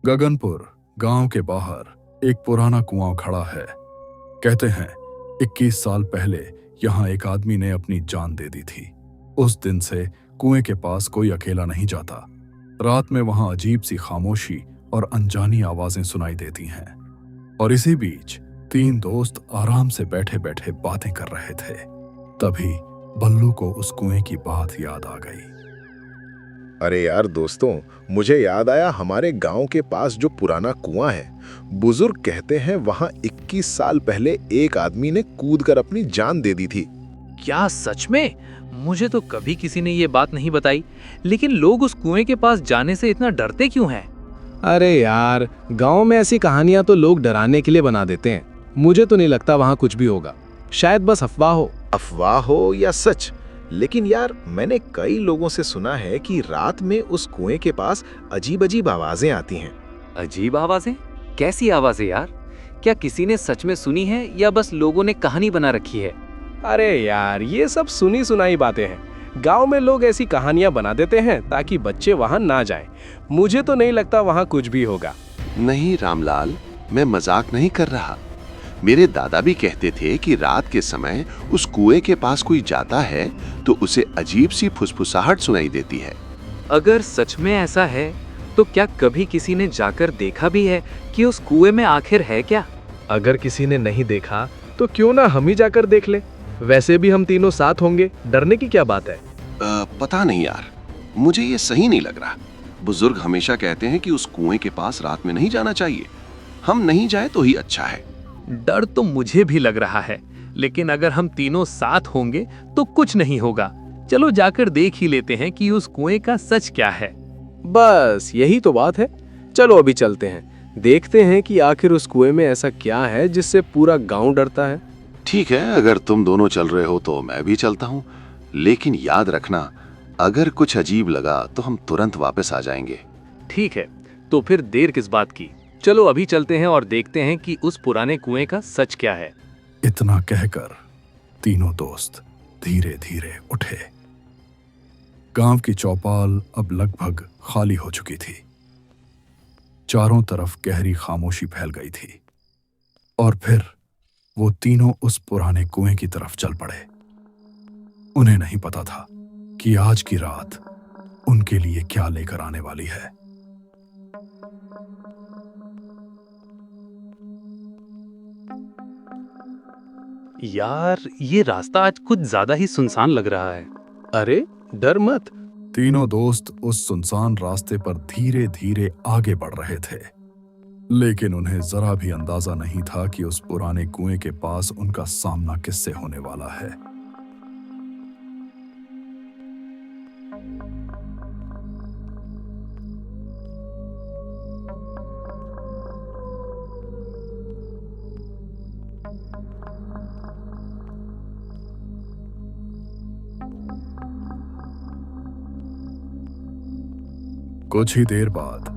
गगनपुर गांव के बाहर एक पुराना कुआं खड़ा है। कहते हैं 21 साल पहले यहां एक आदमी ने अपनी जान दे दी थी। उस दिन से कुएं के पास कोई अकेला नहीं जाता। रात में वहां अजीब सी खामोशी और अनजानी आवाजें सुनाई देती हैं। और इसी बीच 3 दोस्त आराम से बैठे बैठे बातें कर रहे थे। तभी बल्लू को उस कुएं की बात याद आ गई। अरे यार दोस्तों, मुझे याद आया हमारे गांव के पास जो पुराना कुआं है। बुजुर्ग कहते हैं वहां 21 साल पहले एक आदमी ने कूदकर अपनी जान दे दी थी। क्या सच में? मुझे तो कभी किसी ने ये बात नहीं बताई। लेकिन लोग उस कुएं के पास जाने से इतना डरते क्यों हैं? अरे यार, गांव में ऐसी कहानियां तो लोग डराने के लिए बना देते हैं। मुझे तो नहीं लगता वहां कुछ भी होगा। शायद बस अफवाह हो। अफवाह हो या सच, लेकिन यार मैंने कई लोगों से सुना है कि रात में उस कुएं के पास अजीब अजीब आवाजें आती हैं। अजीब आवाजें? कैसी आवाजें यार? क्या किसी ने सच में सुनी है या बस लोगों ने कहानी बना रखी है? अरे यार, ये सब सुनी सुनाई बातें हैं। गांव में लोग ऐसी कहानियां बना देते हैं ताकि बच्चे वहां ना जाएं। मुझे तो नहीं लगता वहां कुछ भी होगा। नहीं रामलाल, मैं मजाक नहीं कर रहा। मेरे दादा भी कहते थे कि रात के समय उस कुएं के पास कोई जाता है तो उसे अजीब सी फुसफुसाहट सुनाई देती है। अगर सच में ऐसा है तो क्या कभी किसी ने जाकर देखा भी है कि उस कुएं में आखिर है क्या? अगर किसी ने नहीं देखा तो क्यों ना हम ही जाकर देख ले। वैसे भी हम तीनों साथ होंगे, डरने की क्या बात है? पता नहीं यार, मुझे ये सही नहीं लग रहा। बुजुर्ग हमेशा कहते हैं कि उस कुएं के पास रात में नहीं जाना चाहिए। हम नहीं जाए तो ही अच्छा है। डर तो मुझे भी लग रहा है, लेकिन अगर हम तीनों साथ होंगे तो कुछ नहीं होगा। चलो जाकर देख ही लेते हैं कि उस कुएं का सच क्या है। बस यही तो बात है। चलो अभी चलते हैं, देखते हैं कि आखिर उस कुएं में ऐसा क्या है जिससे पूरा गांव डरता है। ठीक है, अगर तुम दोनों चल रहे हो तो मैं भी चलता हूँ। लेकिन याद रखना, अगर कुछ अजीब लगा तो हम तुरंत वापस आ जाएंगे। ठीक है, तो फिर देर किस बात की? चलो अभी चलते हैं और देखते हैं कि उस पुराने कुएं का सच क्या है। इतना कहकर तीनों दोस्त धीरे धीरे उठे। गांव की चौपाल अब लगभग खाली हो चुकी थी। चारों तरफ गहरी खामोशी फैल गई थी। और फिर वो तीनों उस पुराने कुएं की तरफ चल पड़े। उन्हें नहीं पता था कि आज की रात उनके लिए क्या लेकर आने वाली है। यार, ये रास्ता आज कुछ ज्यादा ही सुनसान लग रहा है। अरे डर मत। तीनों दोस्त उस सुनसान रास्ते पर धीरे धीरे आगे बढ़ रहे थे। लेकिन उन्हें जरा भी अंदाजा नहीं था कि उस पुराने कुएं के पास उनका सामना किससे होने वाला है। कुछ ही देर बाद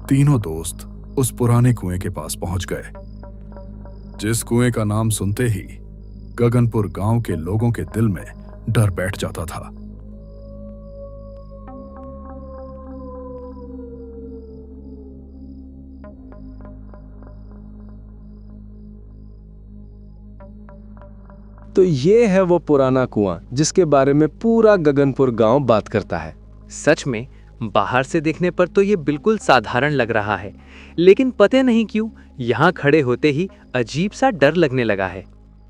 तीनों दोस्त उस पुराने कुएं के पास पहुंच गए, जिस कुएं का नाम सुनते ही गगनपुर गांव के लोगों के दिल में डर बैठ जाता था। तो ये है वो पुराना कुआं जिसके बारे में पूरा गगनपुर गांव बात करता है। सच में बाहर से देखने पर तो ये बिल्कुल साधारण लग रहा है, लेकिन पता नहीं क्यों यहाँ खड़े होते ही अजीब सा डर लगने लगा है।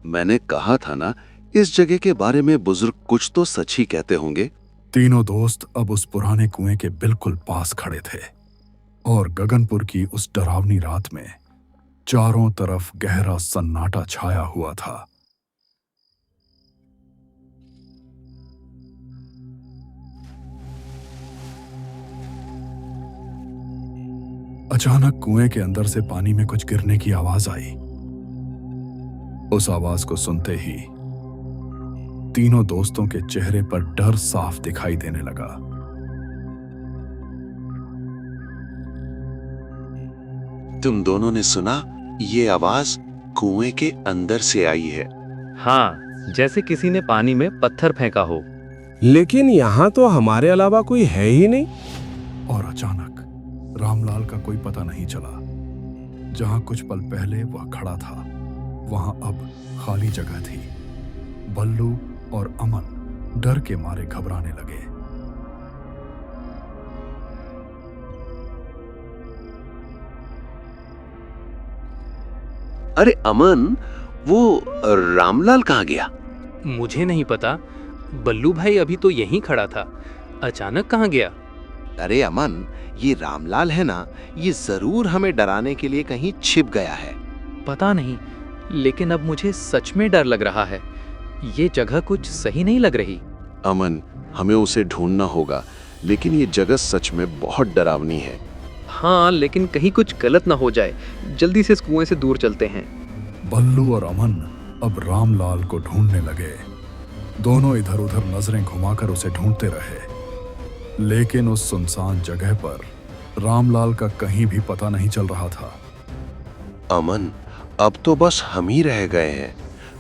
मैंने कहा था ना, इस जगह के बारे में बुजुर्ग कुछ तो सच ही कहते होंगे। तीनों दोस्त अब उस पुराने कुएं के बिल्कुल पास खड़े थे और गगनपुर की उस डरावनी रात में चारों तरफ गहरा सन्नाटा छाया हुआ था। अचानक कुएं के अंदर से पानी में कुछ गिरने की आवाज आई। उस आवाज को सुनते ही तीनों दोस्तों के चेहरे पर डर साफ दिखाई देने लगा। तुम दोनों ने सुना? ये आवाज कुएं के अंदर से आई है। हाँ, जैसे किसी ने पानी में पत्थर फेंका हो। लेकिन यहाँ तो हमारे अलावा कोई है ही नहीं। और अचानक रामलाल का कोई पता नहीं चला। जहां कुछ पल पहले वह खड़ा था, वहां अब खाली जगह थी। बल्लू और अमन डर के मारे घबराने लगे। अरे अमन, वो रामलाल कहाँ गया? मुझे नहीं पता। बल्लू भाई अभी तो यहीं खड़ा था, अचानक कहाँ गया? अरे अमन, ये रामलाल है ना, ये जरूर हमें डराने के लिए कहीं छिप गया है। पता नहीं, लेकिन अब मुझे सच में डर लग रहा है। ये जगह कुछ सही नहीं लग रही। अमन, हमें उसे ढूंढना होगा, लेकिन ये जगह सच में बहुत डरावनी है। हाँ, लेकिन कहीं कुछ गलत ना हो जाए। जल्दी से इस कुएं से दूर चलते हैं। बल्लू और अमन अब रामलाल को ढूंढने लगे। दोनों इधर उधर नजरें घुमाकर उसे ढूंढते रहे, लेकिन उस सुनसान जगह पर रामलाल का कहीं भी पता नहीं चल रहा था। अमन, अब तो बस हम ही रह गए हैं।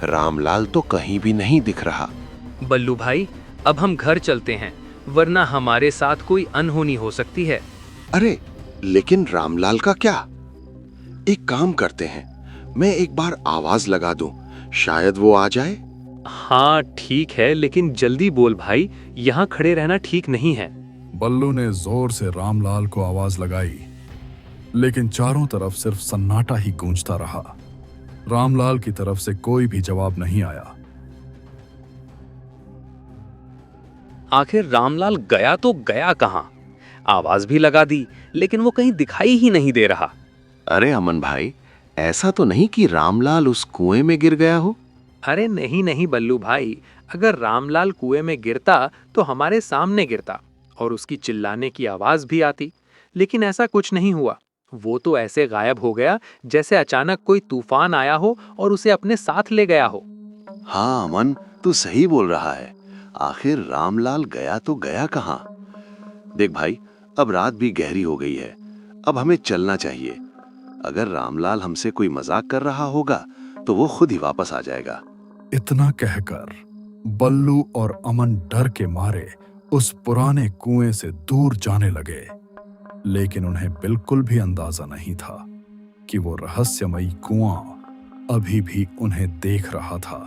रामलाल तो कहीं भी नहीं दिख रहा। बल्लू भाई, अब हम घर चलते हैं, वरना हमारे साथ कोई अनहोनी हो सकती है। अरे, लेकिन रामलाल का क्या? एक काम करते हैं, मैं एक बार आवाज लगा दूं, शायद वो आ जाए। हाँ ठीक है, लेकिन जल्दी बोल भाई, यहाँ खड़े रहना ठीक नहीं है। बल्लू ने जोर से रामलाल को आवाज लगाई, लेकिन चारों तरफ सिर्फ सन्नाटा ही गूंजता रहा। रामलाल की तरफ से कोई भी जवाब नहीं आया। आखिर रामलाल गया तो गया कहाँ? आवाज भी लगा दी, लेकिन वो कहीं दिखाई ही नहीं दे रहा। अरे अमन भाई, ऐसा तो नहीं कि रामलाल उस कुएं में गिर गया हो? अरे नहीं नहीं बल्लू भाई, अगर रामलाल कुएं में गिरता तो हमारे सामने गिरता और उसकी चिल्लाने की आवाज भी आती, लेकिन ऐसा कुछ नहीं हुआ। वो तो ऐसे गायब हो गया जैसे अचानक कोई तूफान आया हो और उसे अपने साथ ले गया हो। हाँ अमन, तू सही बोल रहा है। आखिर रामलाल गया तो गया कहाँ? देख भाई, अब रात भी गहरी हो गई है, अब हमें चलना चाहिए। अगर रामलाल हमसे कोई मजाक कर रहा होगा तो वो खुद ही वापस आ जाएगा। इतना कहकर बल्लू और अमन डर के मारे उस पुराने कुएं से दूर जाने लगे, लेकिन उन्हें बिल्कुल भी अंदाजा नहीं था कि वो रहस्यमयी कुआं अभी भी उन्हें देख रहा था।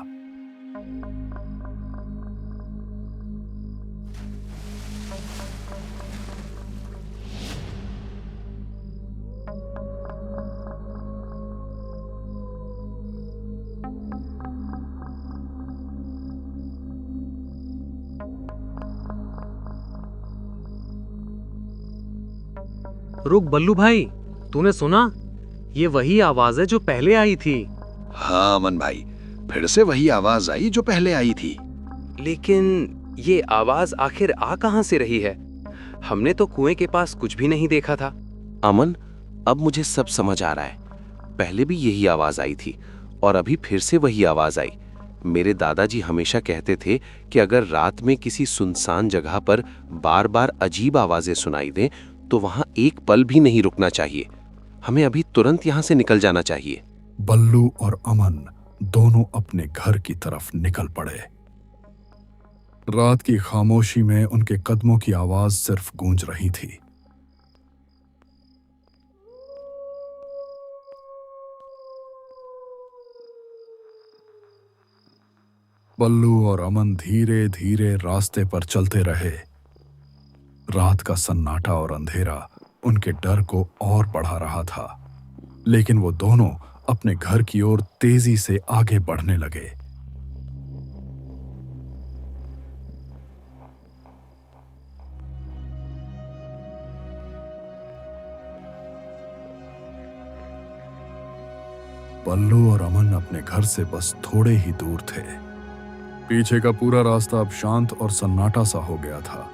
रुक बल्लू भाई, तूने सुना? ये वही आवाज है जो पहले आई थी। हाँ अमन भाई, फिर से वही आवाज आई जो पहले आई थी। लेकिन ये आवाज आखिर आ कहां से रही है? हमने तो कुएं के पास कुछ भी नहीं देखा था। अमन, अब मुझे सब समझ आ रहा है। पहले भी यही आवाज आई थी और अभी फिर से वही आवाज आई। मेरे दादाजी हमेशा कहते थे कि अगर रात में किसी सुनसान जगह पर बार बार अजीब आवाजें सुनाई दें तो वहां एक पल भी नहीं रुकना चाहिए। हमें अभी तुरंत यहां से निकल जाना चाहिए। बल्लू और अमन दोनों अपने घर की तरफ निकल पड़े। रात की खामोशी में उनके कदमों की आवाज सिर्फ गूंज रही थी। बल्लू और अमन धीरे धीरे रास्ते पर चलते रहे। रात का सन्नाटा और अंधेरा उनके डर को और बढ़ा रहा था, लेकिन वो दोनों अपने घर की ओर तेजी से आगे बढ़ने लगे। बल्लू और अमन अपने घर से बस थोड़े ही दूर थे। पीछे का पूरा रास्ता अब शांत और सन्नाटा सा हो गया था।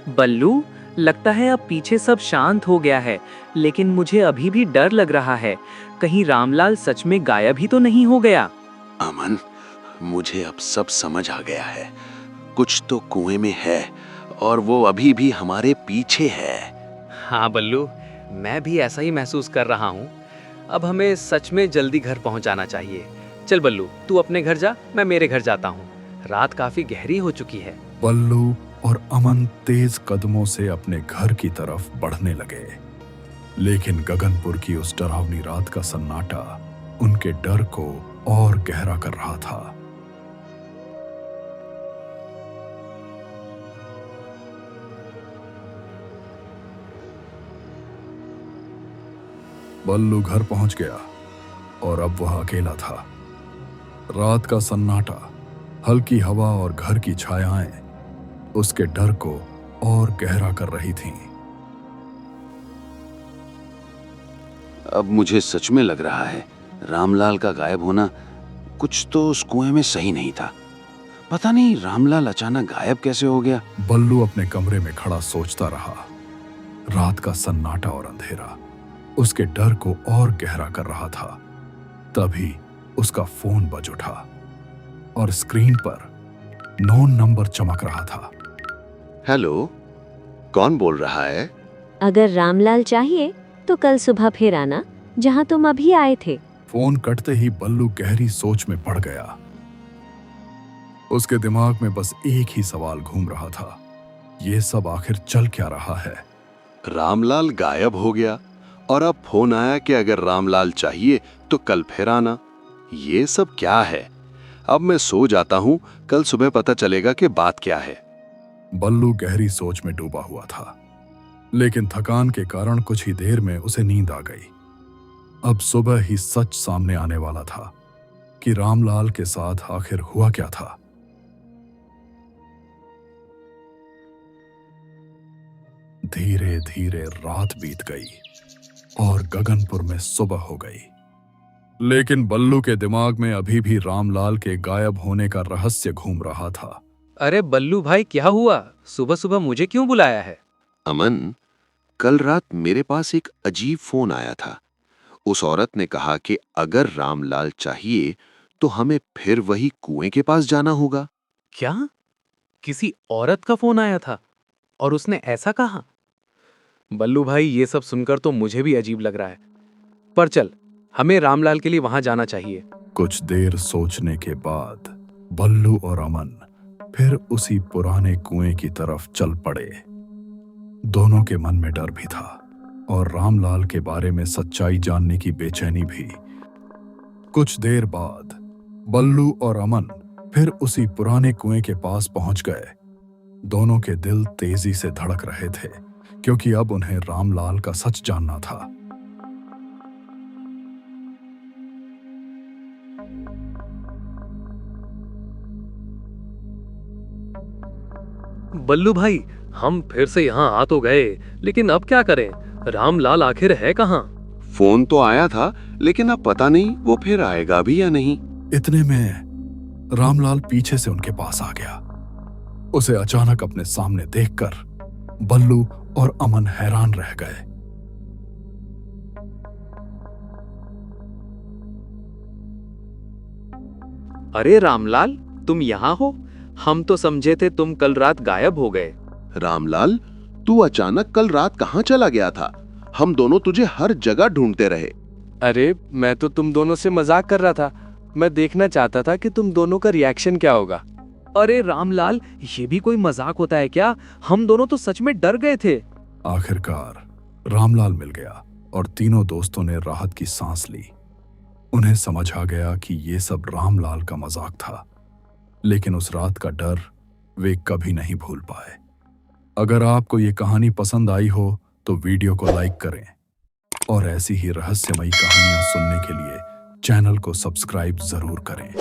बल्लू, लगता है अब पीछे सब शांत हो गया है, लेकिन मुझे अभी भी डर लग रहा है। कहीं रामलाल सच में गायब ही तो नहीं हो गया। अमन, मुझे अब सब समझ आ गया है। कुछ तो कुएं में है और वो अभी भी हमारे पीछे है। हाँ बल्लू, मैं भी ऐसा ही महसूस कर रहा हूँ। अब हमें सच में जल्दी घर पहुँच जाना चाहिए। चल बल्लू, तू अपने घर जा, मैं मेरे घर जाता हूँ। रात काफी गहरी हो चुकी है। बल्लू और अमन तेज कदमों से अपने घर की तरफ बढ़ने लगे, लेकिन गगनपुर की उस डरावनी रात का सन्नाटा उनके डर को और गहरा कर रहा था। बल्लू घर पहुंच गया और अब वह अकेला था। रात का सन्नाटा, हल्की हवा और घर की छायाएं उसके डर को और गहरा कर रही थीं। अब मुझे सच में लग रहा है रामलाल का गायब होना कुछ तो उस कुएं में सही नहीं था। पता नहीं रामलाल अचानक गायब कैसे हो गया। बल्लू अपने कमरे में खड़ा सोचता रहा। रात का सन्नाटा और अंधेरा उसके डर को और गहरा कर रहा था। तभी उसका फोन बज उठा और स्क्रीन पर नोन नंबर चमक रहा था। हेलो, कौन बोल रहा है? अगर रामलाल चाहिए तो कल सुबह फिर आना जहां तुम अभी आए थे। फोन कटते ही बल्लू गहरी सोच में पड़ गया। उसके दिमाग में बस एक ही सवाल घूम रहा था, ये सब आखिर चल क्या रहा है? रामलाल गायब हो गया और अब फोन आया कि अगर रामलाल चाहिए तो कल फिर आना। ये सब क्या है? अब मैं सो जाता हूँ, कल सुबह पता चलेगा कि बात क्या है। बल्लू गहरी सोच में डूबा हुआ था, लेकिन थकान के कारण कुछ ही देर में उसे नींद आ गई। अब सुबह ही सच सामने आने वाला था कि रामलाल के साथ आखिर हुआ क्या था। धीरे धीरे रात बीत गई और गगनपुर में सुबह हो गई, लेकिन बल्लू के दिमाग में अभी भी रामलाल के गायब होने का रहस्य घूम रहा था। अरे बल्लू भाई, क्या हुआ? सुबह सुबह मुझे क्यों बुलाया है? अमन, कल रात मेरे पास एक अजीब फोन आया था। उस औरत ने कहा कि अगर रामलाल चाहिए तो हमें फिर वही कुएं के पास जाना होगा। क्या? किसी औरत का फोन आया था और उसने ऐसा कहा? बल्लू भाई, ये सब सुनकर तो मुझे भी अजीब लग रहा है। पर चल, हमें रामलाल के लिए वहां जाना चाहिए। कुछ देर सोचने के बाद बल्लू और अमन फिर उसी पुराने कुएं की तरफ चल पड़े। दोनों के मन में डर भी था और रामलाल के बारे में सच्चाई जानने की बेचैनी भी। कुछ देर बाद बल्लू और अमन फिर उसी पुराने कुएं के पास पहुंच गए। दोनों के दिल तेजी से धड़क रहे थे, क्योंकि अब उन्हें रामलाल का सच जानना था। बल्लू भाई, हम फिर से यहाँ आ तो गए, लेकिन अब क्या करें? रामलाल आखिर है कहाँ? फोन तो आया था, लेकिन अब पता नहीं वो फिर आएगा भी या नहीं। इतने में रामलाल पीछे से उनके पास आ गया। उसे अचानक अपने सामने देखकर बल्लू और अमन हैरान रह गए। अरे रामलाल, तुम यहाँ हो? हम तो समझे थे तुम कल रात गायब हो गए। रामलाल, तू अचानक कल रात कहाँ चला गया था? हम दोनों तुझे हर जगह ढूंढते रहे। अरे मैं तो तुम दोनों से मजाक कर रहा था। मैं देखना चाहता था कि तुम दोनों का रिएक्शन क्या होगा। अरे रामलाल, ये भी कोई मजाक होता है क्या? हम दोनों तो सच में डर गए थे। आखिरकार रामलाल मिल गया और तीनों दोस्तों ने राहत की सांस ली। उन्हें समझ आ गया कि ये सब रामलाल का मजाक था, लेकिन उस रात का डर वे कभी नहीं भूल पाए। अगर आपको ये कहानी पसंद आई हो तो वीडियो को लाइक करें और ऐसी ही रहस्यमयी कहानियां सुनने के लिए चैनल को सब्सक्राइब जरूर करें।